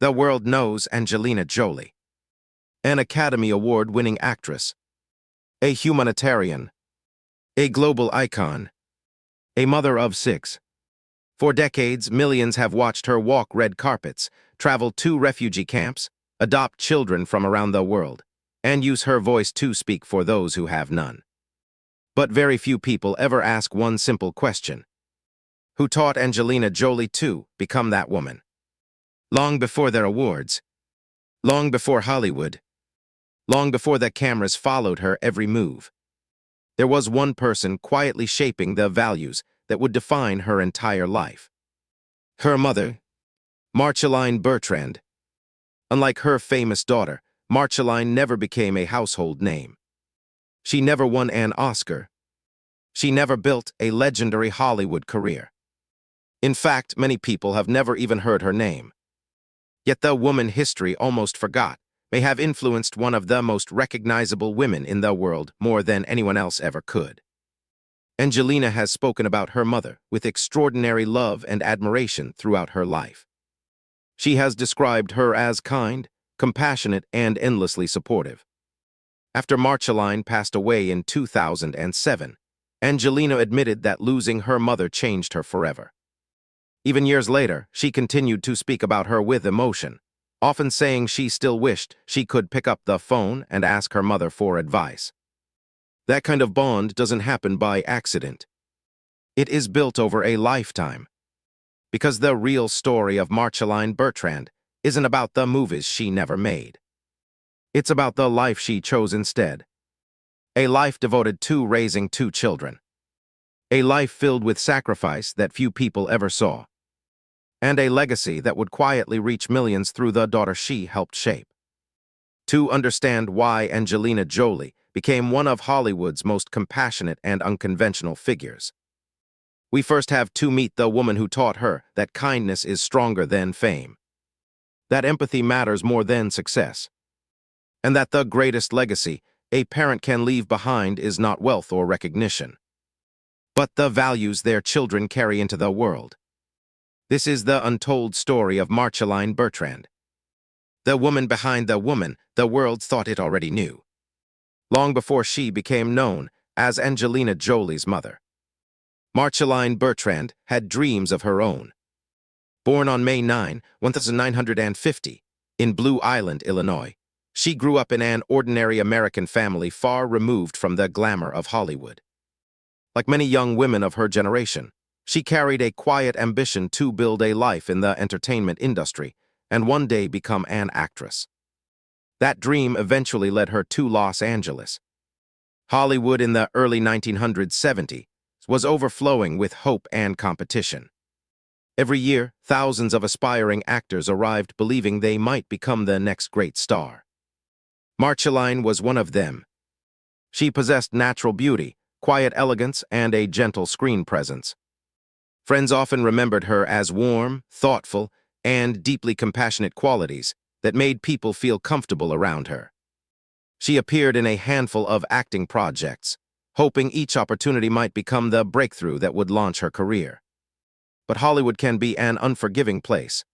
The world knows Angelina Jolie, an Academy Award-winning actress, a humanitarian, a global icon, a mother of 6. For decades, millions have watched her walk red carpets, travel to refugee camps, adopt children from around the world, and use her voice to speak for those who have none. But very few people ever ask one simple question: who taught Angelina Jolie to become that woman? Long before their awards, long before Hollywood, long before the cameras followed her every move, there was one person quietly shaping the values that would define her entire life. Her mother, Marcheline Bertrand. Unlike her famous daughter, Marcheline never became a household name. She never won an Oscar. She never built a legendary Hollywood career. In fact, many people have never even heard her name. Yet the woman history almost forgot may have influenced one of the most recognizable women in the world more than anyone else ever could. Angelina has spoken about her mother with extraordinary love and admiration throughout her life. She has described her as kind, compassionate, and endlessly supportive. After Marcheline passed away in 2007, Angelina admitted that losing her mother changed her forever. Even years later, she continued to speak about her with emotion, often saying she still wished she could pick up the phone and ask her mother for advice. That kind of bond doesn't happen by accident. It is built over a lifetime. Because the real story of Marcheline Bertrand isn't about the movies she never made. It's about the life she chose instead. A life devoted to raising 2 children. A life filled with sacrifice that few people ever saw. And a legacy that would quietly reach millions through the daughter she helped shape. To understand why Angelina Jolie became one of Hollywood's most compassionate and unconventional figures, we first have to meet the woman who taught her that kindness is stronger than fame, that empathy matters more than success, and that the greatest legacy a parent can leave behind is not wealth or recognition, but the values their children carry into the world. This is the untold story of Marcheline Bertrand, the woman behind the woman the world thought it already knew, long before she became known as Angelina Jolie's mother. Marcheline Bertrand had dreams of her own. Born on May 9, 1950, in Blue Island, Illinois, she grew up in an ordinary American family far removed from the glamour of Hollywood. Like many young women of her generation, she carried a quiet ambition to build a life in the entertainment industry and one day become an actress. That dream eventually led her to Los Angeles. Hollywood in the early 1970s was overflowing with hope and competition. Every year, thousands of aspiring actors arrived believing they might become the next great star. Marcheline was one of them. She possessed natural beauty, quiet elegance, and a gentle screen presence. Friends often remembered her as warm, thoughtful, and deeply compassionate qualities that made people feel comfortable around her. She appeared in a handful of acting projects, hoping each opportunity might become the breakthrough that would launch her career. But Hollywood can be an unforgiving place.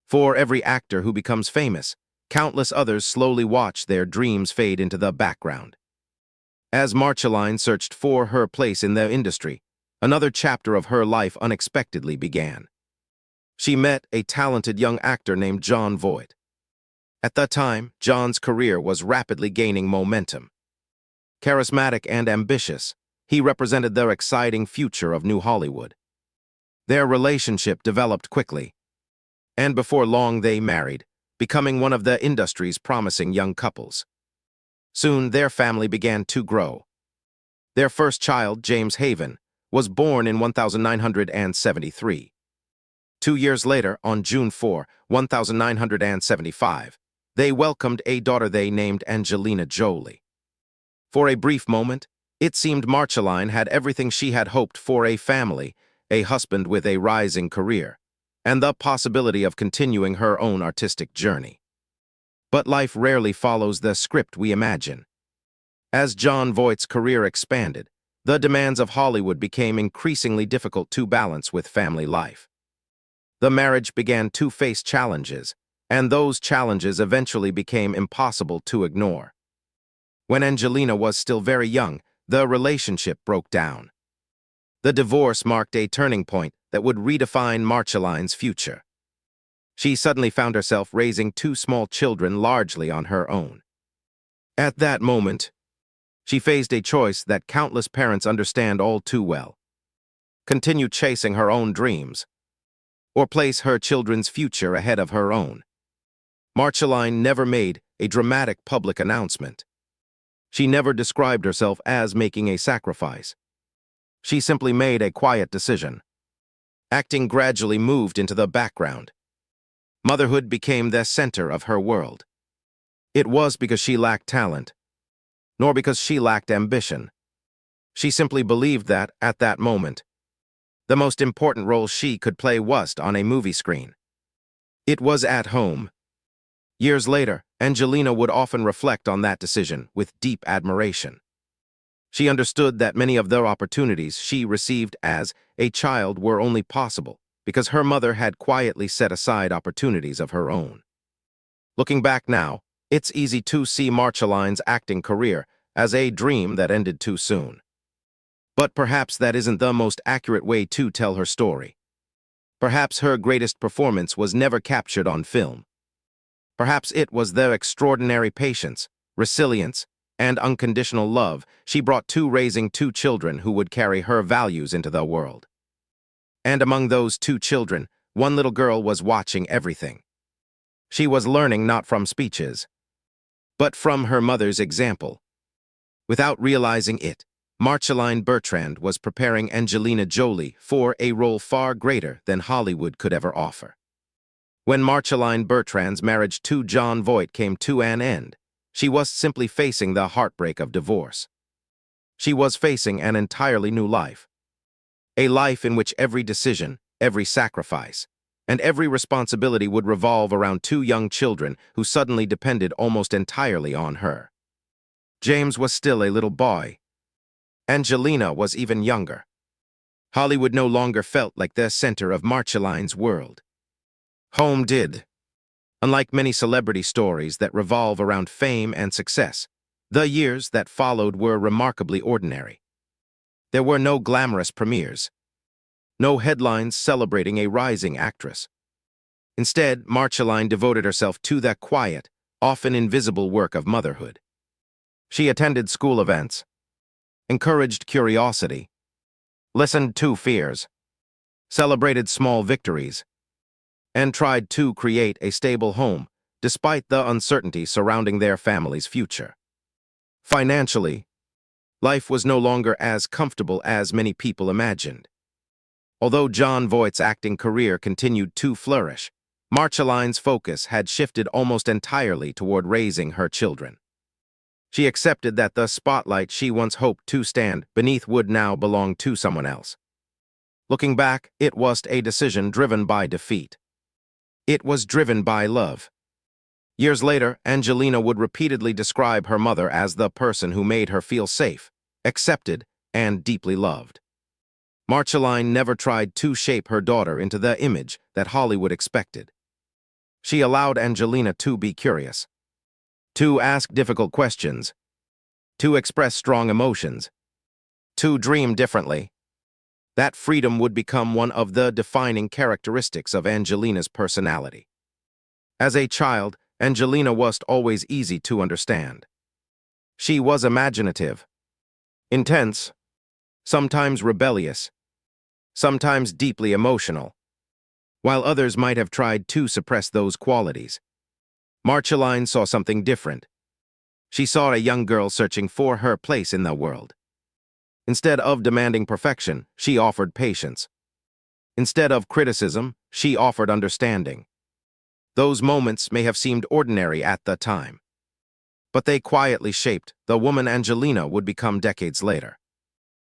For every actor who becomes famous, countless others slowly watch their dreams fade into the background. As Marcheline searched for her place in the industry, another chapter of her life unexpectedly began. She met a talented young actor named Jon Voight. At the time, Jon's career was rapidly gaining momentum. Charismatic and ambitious, he represented the exciting future of New Hollywood. Their relationship developed quickly, and before long they married, becoming one of the industry's promising young couples. Soon their family began to grow. Their first child, James Haven, was born in 1973. 2 years later, on June 4, 1975, they welcomed a daughter they named Angelina Jolie. For a brief moment, it seemed Marcheline had everything she had hoped for: a family, a husband with a rising career, and the possibility of continuing her own artistic journey. But life rarely follows the script we imagine. As Jon Voight's career expanded, the demands of Hollywood became increasingly difficult to balance with family life. The marriage began to face challenges, and those challenges eventually became impossible to ignore. When Angelina was still very young, the relationship broke down. The divorce marked a turning point that would redefine Marcheline's future. She suddenly found herself raising two small children largely on her own. At that moment, she faced a choice that countless parents understand all too well: continue chasing her own dreams, or place her children's future ahead of her own. Marcheline never made a dramatic public announcement. She never described herself as making a sacrifice. She simply made a quiet decision. Acting gradually moved into the background. Motherhood became the center of her world. It was because she lacked talent, nor because she lacked ambition. She simply believed that, at that moment, the most important role she could play was on a movie screen. It was at home. Years later, Angelina would often reflect on that decision with deep admiration. She understood that many of the opportunities she received as a child were only possible because her mother had quietly set aside opportunities of her own. Looking back now, it's easy to see Marcheline's acting career as a dream that ended too soon. But perhaps that isn't the most accurate way to tell her story. Perhaps her greatest performance was never captured on film. Perhaps it was the extraordinary patience, resilience, and unconditional love she brought to raising two children who would carry her values into the world. And among those two children, one little girl was watching everything. She was learning not from speeches, but from her mother's example. Without realizing it, Marcheline Bertrand was preparing Angelina Jolie for a role far greater than Hollywood could ever offer. When Marcheline Bertrand's marriage to Jon Voight came to an end, she was simply facing the heartbreak of divorce. She was facing an entirely new life. A life in which every decision, every sacrifice, and every responsibility would revolve around two young children who suddenly depended almost entirely on her. James was still a little boy. Angelina was even younger. Hollywood no longer felt like the center of Marcheline's world. Home did. Unlike many celebrity stories that revolve around fame and success, the years that followed were remarkably ordinary. There were no glamorous premieres, no headlines celebrating a rising actress. Instead, Marcheline devoted herself to the quiet, often invisible work of motherhood. She attended school events, encouraged curiosity, listened to fears, celebrated small victories, and tried to create a stable home despite the uncertainty surrounding their family's future. Financially, life was no longer as comfortable as many people imagined. Although Jon Voight's acting career continued to flourish, Marcheline's focus had shifted almost entirely toward raising her children. She accepted that the spotlight she once hoped to stand beneath would now belong to someone else. Looking back, it was a decision driven by defeat. It was driven by love. Years later, Angelina would repeatedly describe her mother as the person who made her feel safe, accepted, and deeply loved. Marcheline never tried to shape her daughter into the image that Hollywood expected. She allowed Angelina to be curious, to ask difficult questions, to express strong emotions, to dream differently. That freedom would become one of the defining characteristics of Angelina's personality. As a child, Angelina was always easy to understand. She was imaginative, intense, sometimes rebellious, sometimes deeply emotional. While others might have tried to suppress those qualities, Marcheline saw something different. She saw a young girl searching for her place in the world. Instead of demanding perfection, she offered patience. Instead of criticism, she offered understanding. Those moments may have seemed ordinary at the time, but they quietly shaped the woman Angelina would become decades later.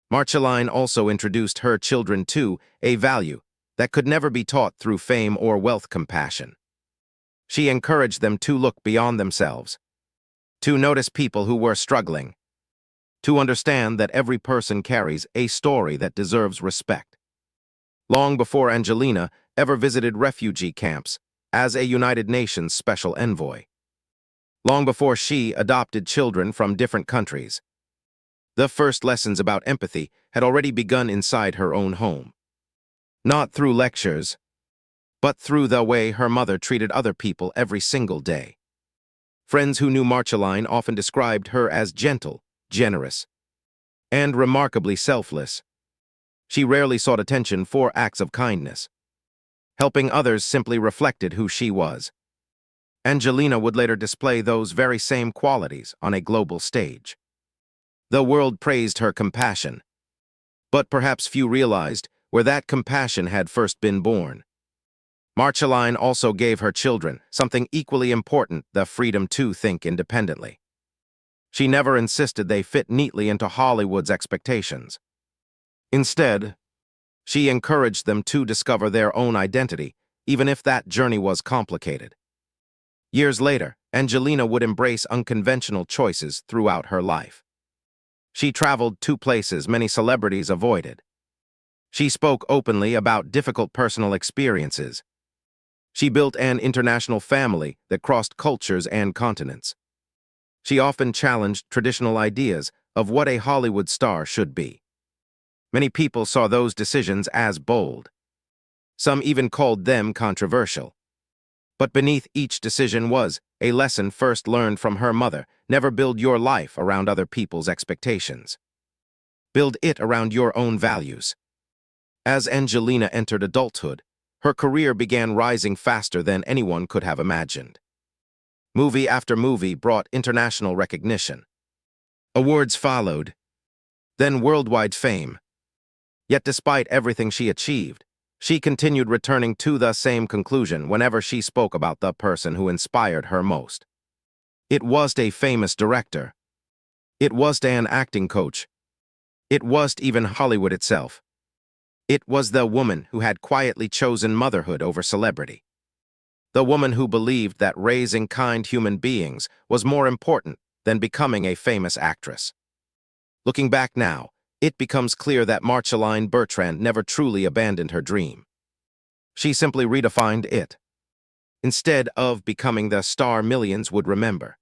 Marcheline also introduced her children to a value that could never be taught through fame or wealth: compassion. She encouraged them to look beyond themselves, to notice people who were struggling, to understand that every person carries a story that deserves respect. Long before Angelina ever visited refugee camps, as a United Nations special envoy. Long before she adopted children from different countries, the first lessons about empathy had already begun inside her own home. Not through lectures, but through the way her mother treated other people every single day. Friends who knew Marcheline often described her as gentle, generous, and remarkably selfless. She rarely sought attention for acts of kindness. Helping others simply reflected who she was. Angelina would later display those very same qualities on a global stage. The world praised her compassion, but perhaps few realized where that compassion had first been born. Marcheline also gave her children something equally important: the freedom to think independently. She never insisted they fit neatly into Hollywood's expectations. Instead, she encouraged them to discover their own identity, even if that journey was complicated. Years later, Angelina would embrace unconventional choices throughout her life. She traveled to places many celebrities avoided. She spoke openly about difficult personal experiences. She built an international family that crossed cultures and continents. She often challenged traditional ideas of what a Hollywood star should be. Many people saw those decisions as bold. Some even called them controversial. But beneath each decision was a lesson first learned from her mother: never build your life around other people's expectations. Build it around your own values. As Angelina entered adulthood, her career began rising faster than anyone could have imagined. Movie after movie brought international recognition. Awards followed, then worldwide fame. Yet despite everything she achieved, she continued returning to the same conclusion whenever she spoke about the person who inspired her most. It was a famous director. It was an acting coach. It was even Hollywood itself. It was the woman who had quietly chosen motherhood over celebrity. The woman who believed that raising kind human beings was more important than becoming a famous actress. Looking back now, it becomes clear that Marcheline Bertrand never truly abandoned her dream. She simply redefined it. Instead of becoming the star millions would remember,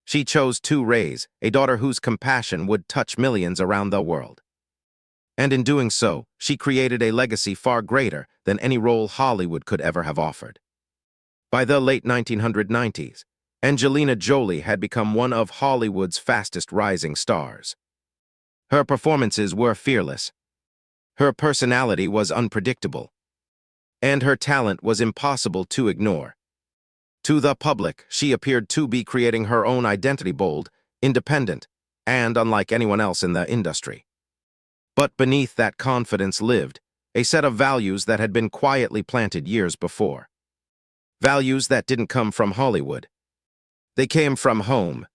she chose to raise a daughter whose compassion would touch millions around the world. And in doing so, she created a legacy far greater than any role Hollywood could ever have offered. By the late 1990s, Angelina Jolie had become one of Hollywood's fastest rising stars. Her performances were fearless. Her personality was unpredictable. And her talent was impossible to ignore. To the public, she appeared to be creating her own identity: bold, independent, and unlike anyone else in the industry. But beneath that confidence lived a set of values that had been quietly planted years before. Values that didn't come from Hollywood. They came from home.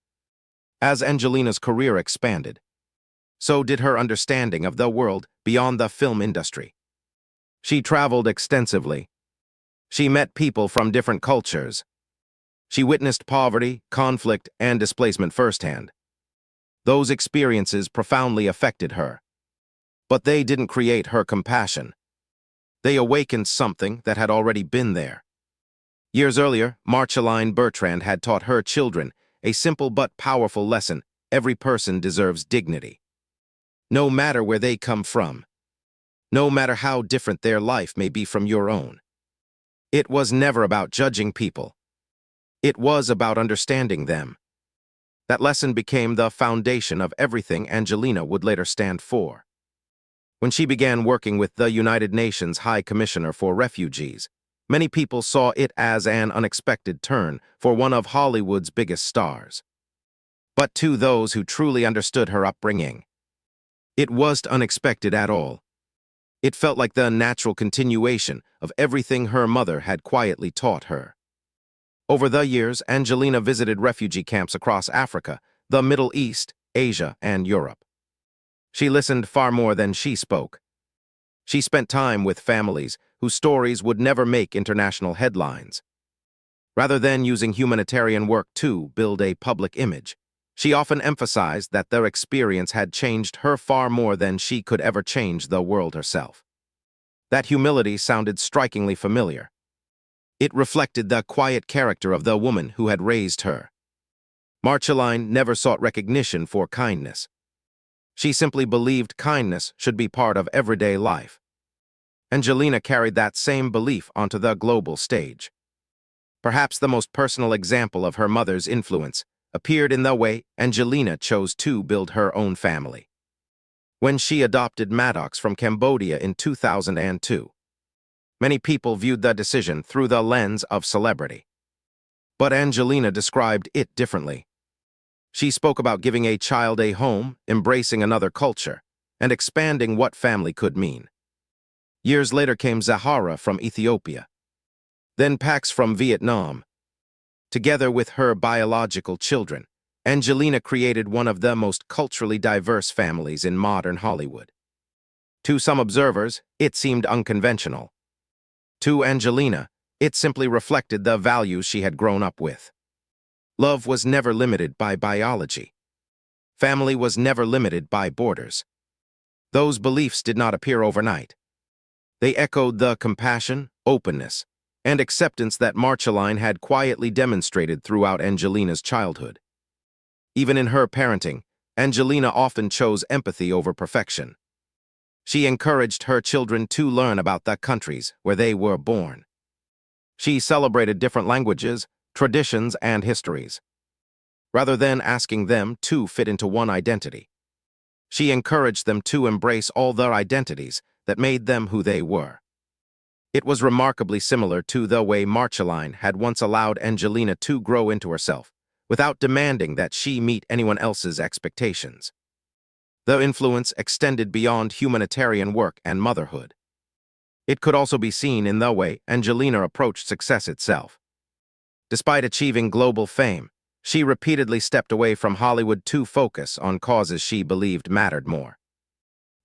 As Angelina's career expanded, so did her understanding of the world beyond the film industry. She traveled extensively. She met people from different cultures. She witnessed poverty, conflict, and displacement firsthand. Those experiences profoundly affected her. But they didn't create her compassion. They awakened something that had already been there. Years earlier, Marcheline Bertrand had taught her children a simple but powerful lesson: every person deserves dignity. No matter where they come from, no matter how different their life may be from your own. It was never about judging people. It was about understanding them. That lesson became the foundation of everything Angelina would later stand for. When she began working with the United Nations High Commissioner for Refugees, many people saw it as an unexpected turn for one of Hollywood's biggest stars. But to those who truly understood her upbringing, it wasn't unexpected at all. It felt like the natural continuation of everything her mother had quietly taught her. Over the years, Angelina visited refugee camps across Africa, the Middle East, Asia, and Europe. She listened far more than she spoke. She spent time with families whose stories would never make international headlines. Rather than using humanitarian work to build a public image, she often emphasized that their experience had changed her far more than she could ever change the world herself. That humility sounded strikingly familiar. It reflected the quiet character of the woman who had raised her. Marcheline never sought recognition for kindness. She simply believed kindness should be part of everyday life. Angelina carried that same belief onto the global stage. Perhaps the most personal example of her mother's influence appeared in the way Angelina chose to build her own family. When she adopted Maddox from Cambodia in 2002, many people viewed the decision through the lens of celebrity. But Angelina described it differently. She spoke about giving a child a home, embracing another culture, and expanding what family could mean. Years later came Zahara from Ethiopia, then Pax from Vietnam. Together with her biological children, Angelina created one of the most culturally diverse families in modern Hollywood. To some observers, it seemed unconventional. To Angelina, it simply reflected the values she had grown up with. Love was never limited by biology. Family was never limited by borders. Those beliefs did not appear overnight. They echoed the compassion, openness, and acceptance that Marcheline had quietly demonstrated throughout Angelina's childhood. Even in her parenting, Angelina often chose empathy over perfection. She encouraged her children to learn about the countries where they were born. She celebrated different languages, traditions, and histories, rather than asking them to fit into one identity. She encouraged them to embrace all their identities that made them who they were. It was remarkably similar to the way Marcheline had once allowed Angelina to grow into herself, without demanding that she meet anyone else's expectations. The influence extended beyond humanitarian work and motherhood. It could also be seen in the way Angelina approached success itself. Despite achieving global fame, she repeatedly stepped away from Hollywood to focus on causes she believed mattered more.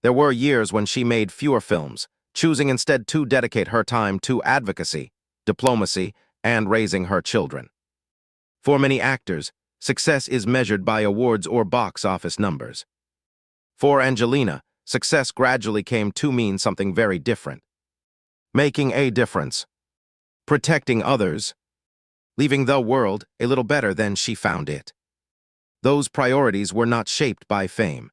There were years when she made fewer films, choosing instead to dedicate her time to advocacy, diplomacy, and raising her children. For many actors, success is measured by awards or box office numbers. For Angelina, success gradually came to mean something very different. Making a difference, protecting others, leaving the world a little better than she found it. Those priorities were not shaped by fame.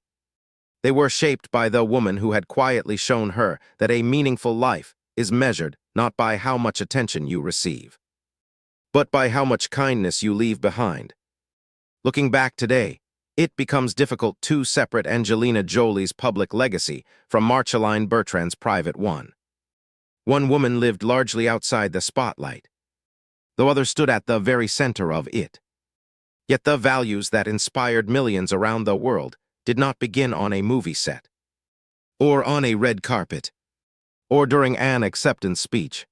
They were shaped by the woman who had quietly shown her that a meaningful life is measured not by how much attention you receive, but by how much kindness you leave behind. Looking back today, it becomes difficult to separate Angelina Jolie's public legacy from Marcheline Bertrand's private one. One woman lived largely outside the spotlight, though others stood at the very center of it. Yet the values that inspired millions around the world did not begin on a movie set, or on a red carpet, or during an acceptance speech.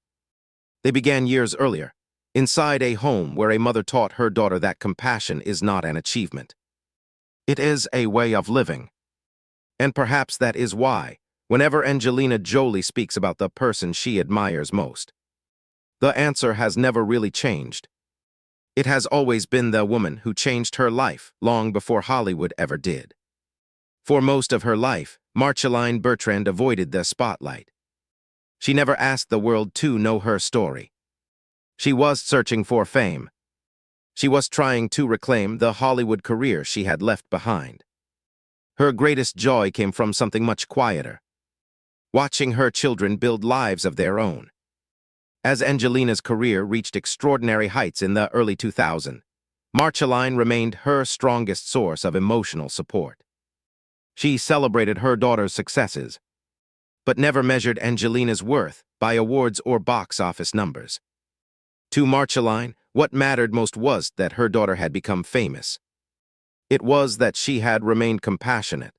They began years earlier, inside a home where a mother taught her daughter that compassion is not an achievement. It is a way of living. And perhaps that is why, whenever Angelina Jolie speaks about the person she admires most, the answer has never really changed. It has always been the woman who changed her life long before Hollywood ever did. For most of her life, Marcheline Bertrand avoided the spotlight. She never asked the world to know her story. She was searching for fame. She was trying to reclaim the Hollywood career she had left behind. Her greatest joy came from something much quieter: watching her children build lives of their own. As Angelina's career reached extraordinary heights in the early 2000s, Marcheline remained her strongest source of emotional support. She celebrated her daughter's successes, but never measured Angelina's worth by awards or box office numbers. To Marcheline, what mattered most was that her daughter had become famous. It was that she had remained compassionate,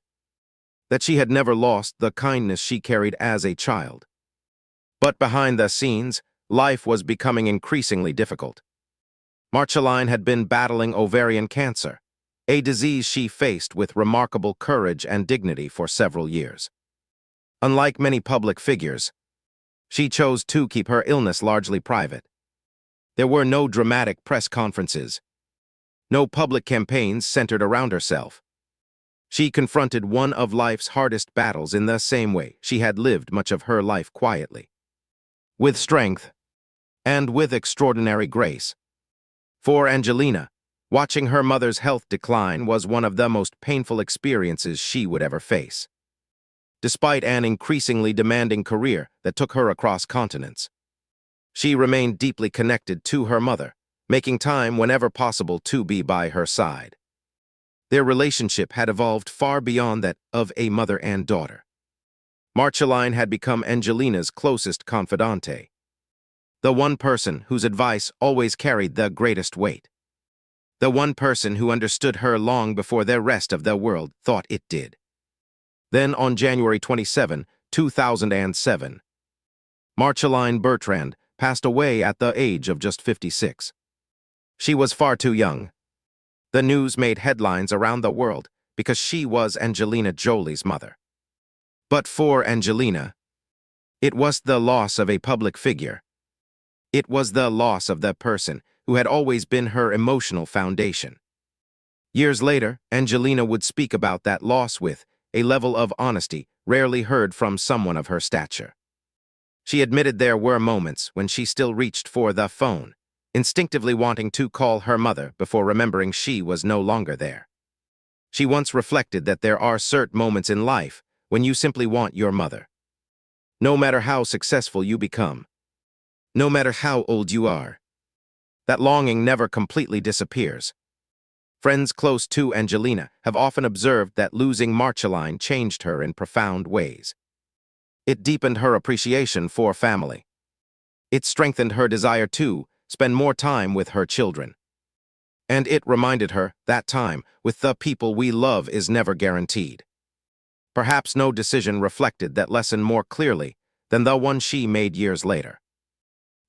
that she had never lost the kindness she carried as a child. But behind the scenes, life was becoming increasingly difficult. Marcheline had been battling ovarian cancer, a disease she faced with remarkable courage and dignity for several years. Unlike many public figures, she chose to keep her illness largely private. There were no dramatic press conferences, no public campaigns centered around herself. She confronted one of life's hardest battles in the same way she had lived much of her life quietly. With strength, and with extraordinary grace. For Angelina, watching her mother's health decline was one of the most painful experiences she would ever face. Despite an increasingly demanding career that took her across continents, she remained deeply connected to her mother, making time whenever possible to be by her side. Their relationship had evolved far beyond that of a mother and daughter. Marcheline had become Angelina's closest confidante, the one person whose advice always carried the greatest weight, the one person who understood her long before the rest of the world thought it did. Then on January 27, 2007, Marcheline Bertrand passed away at the age of just 56. She was far too young. The news made headlines around the world because she was Angelina Jolie's mother. But for Angelina, it was the loss of a public figure. It was the loss of the person who had always been her emotional foundation. Years later, Angelina would speak about that loss with a level of honesty rarely heard from someone of her stature. She admitted there were moments when she still reached for the phone, instinctively wanting to call her mother before remembering she was no longer there. She once reflected that there are certain moments in life when you simply want your mother. No matter how successful you become, no matter how old you are, that longing never completely disappears. Friends close to Angelina have often observed that losing Marcheline changed her in profound ways. It deepened her appreciation for family. It strengthened her desire to spend more time with her children. And it reminded her that time with the people we love is never guaranteed. Perhaps no decision reflected that lesson more clearly than the one she made years later.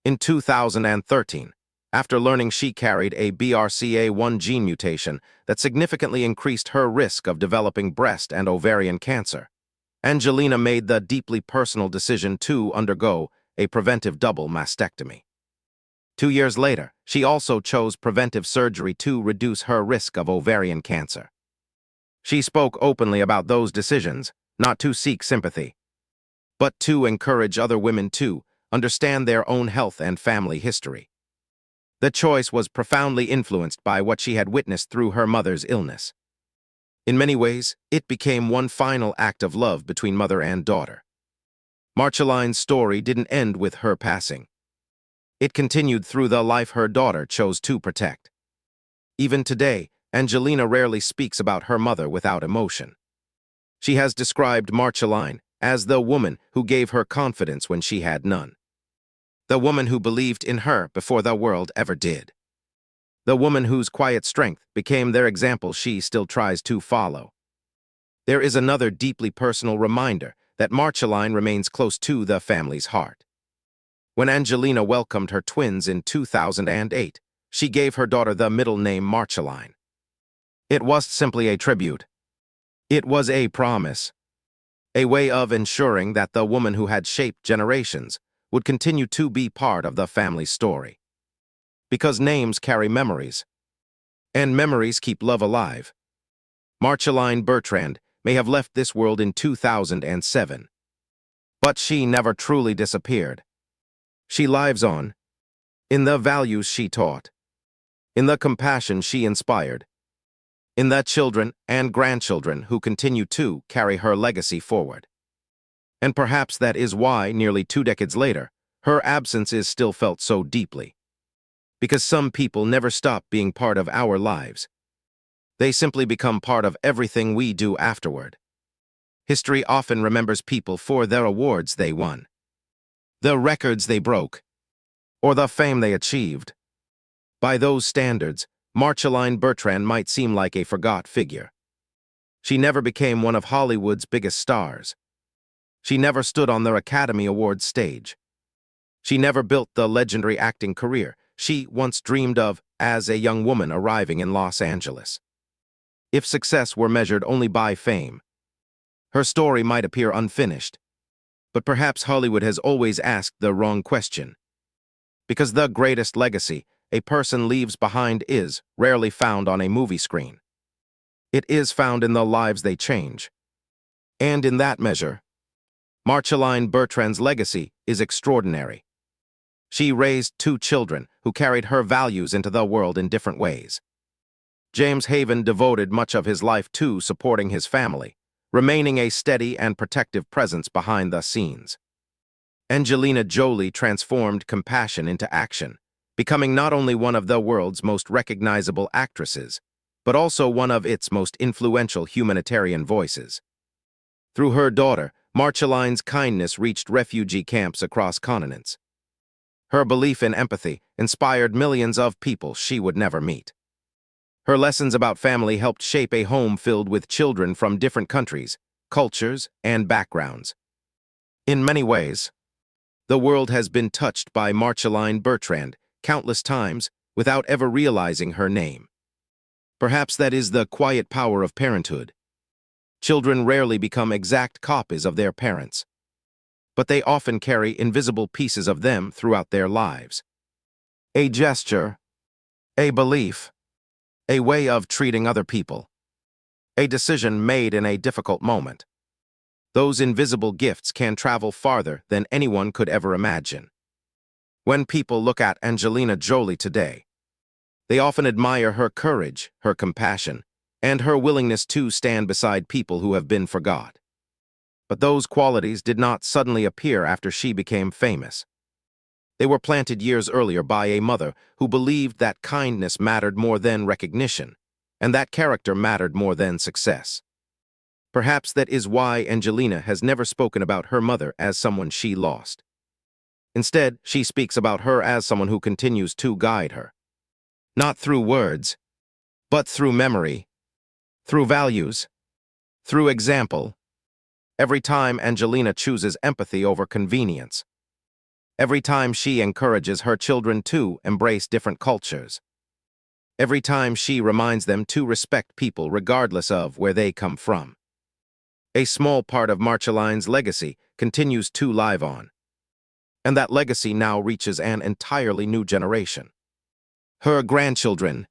In 2013, after learning she carried a BRCA1 gene mutation that significantly increased her risk of developing breast and ovarian cancer, Angelina made the deeply personal decision to undergo a preventive double mastectomy. 2 years later, she also chose preventive surgery to reduce her risk of ovarian cancer. She spoke openly about those decisions, not to seek sympathy, but to encourage other women to understand their own health and family history. The choice was profoundly influenced by what she had witnessed through her mother's illness. In many ways, it became one final act of love between mother and daughter. Marcheline's story didn't end with her passing. It continued through the life her daughter chose to protect. Even today, Angelina rarely speaks about her mother without emotion. She has described Marcheline as the woman who gave her confidence when she had none. The woman who believed in her before the world ever did. The woman whose quiet strength became their example she still tries to follow. There is another deeply personal reminder that Marcheline remains close to the family's heart. When Angelina welcomed her twins in 2008, she gave her daughter the middle name Marcheline. It wasn't simply a tribute. It was a promise. A way of ensuring that the woman who had shaped generations would continue to be part of the family story. Because names carry memories, and memories keep love alive. Marcheline Bertrand may have left this world in 2007, but she never truly disappeared. She lives on, in the values she taught, in the compassion she inspired, in the children and grandchildren who continue to carry her legacy forward. And perhaps that is why, nearly 2 decades later, her absence is still felt so deeply. Because some people never stop being part of our lives. They simply become part of everything we do afterward. History often remembers people for their awards they won, the records they broke, or the fame they achieved. By those standards, Marcheline Bertrand might seem like a forgot figure. She never became one of Hollywood's biggest stars. She never stood on their Academy Awards stage. She never built the legendary acting career she once dreamed of as a young woman arriving in Los Angeles. If success were measured only by fame, her story might appear unfinished. But perhaps Hollywood has always asked the wrong question. Because the greatest legacy a person leaves behind is rarely found on a movie screen. It is found in the lives they change. And in that measure, Marcheline Bertrand's legacy is extraordinary. She raised two children who carried her values into the world in different ways. James Haven devoted much of his life to supporting his family, remaining a steady and protective presence behind the scenes. Angelina Jolie transformed compassion into action, becoming not only one of the world's most recognizable actresses, but also one of its most influential humanitarian voices. Through her daughter, Marcheline's kindness reached refugee camps across continents. Her belief in empathy inspired millions of people she would never meet. Her lessons about family helped shape a home filled with children from different countries, cultures, and backgrounds. In many ways, the world has been touched by Marcheline Bertrand countless times without ever realizing her name. Perhaps that is the quiet power of parenthood. Children rarely become exact copies of their parents, but they often carry invisible pieces of them throughout their lives. A gesture, a belief, a way of treating other people, a decision made in a difficult moment. Those invisible gifts can travel farther than anyone could ever imagine. When people look at Angelina Jolie today, they often admire her courage, her compassion, and her willingness to stand beside people who have been forgot. But those qualities did not suddenly appear after she became famous. They were planted years earlier by a mother who believed that kindness mattered more than recognition, and that character mattered more than success. Perhaps that is why Angelina has never spoken about her mother as someone she lost. Instead, she speaks about her as someone who continues to guide her. Not through words, but through memory, through values, through example. Every time Angelina chooses empathy over convenience. Every time she encourages her children to embrace different cultures. Every time she reminds them to respect people regardless of where they come from. A small part of Marcheline's legacy continues to live on. And that legacy now reaches an entirely new generation. Her grandchildren,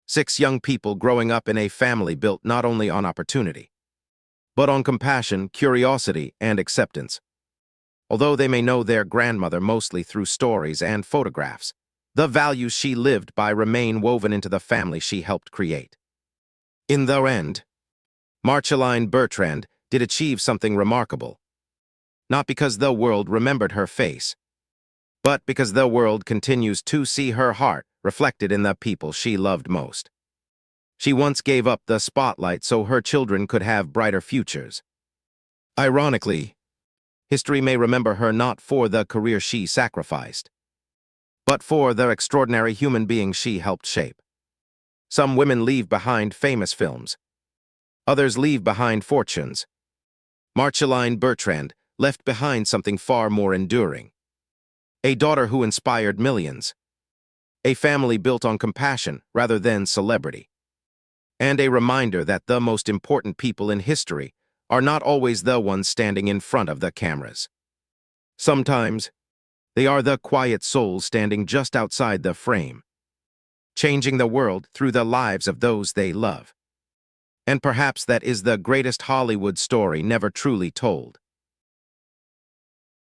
6 young people growing up in a family built not only on opportunity, but on compassion, curiosity, and acceptance. Although they may know their grandmother mostly through stories and photographs, the values she lived by remain woven into the family she helped create. In the end, Marcheline Bertrand did achieve something remarkable. Not because the world remembered her face, but because the world continues to see her heart reflected in the people she loved most. She once gave up the spotlight so her children could have brighter futures. Ironically, history may remember her not for the career she sacrificed, but for the extraordinary human being she helped shape. Some women leave behind famous films. Others leave behind fortunes. Marcheline Bertrand left behind something far more enduring. A daughter who inspired millions. A family built on compassion rather than celebrity. And a reminder that the most important people in history are not always the ones standing in front of the cameras. Sometimes, they are the quiet souls standing just outside the frame, changing the world through the lives of those they love. And perhaps that is the greatest Hollywood story never truly told.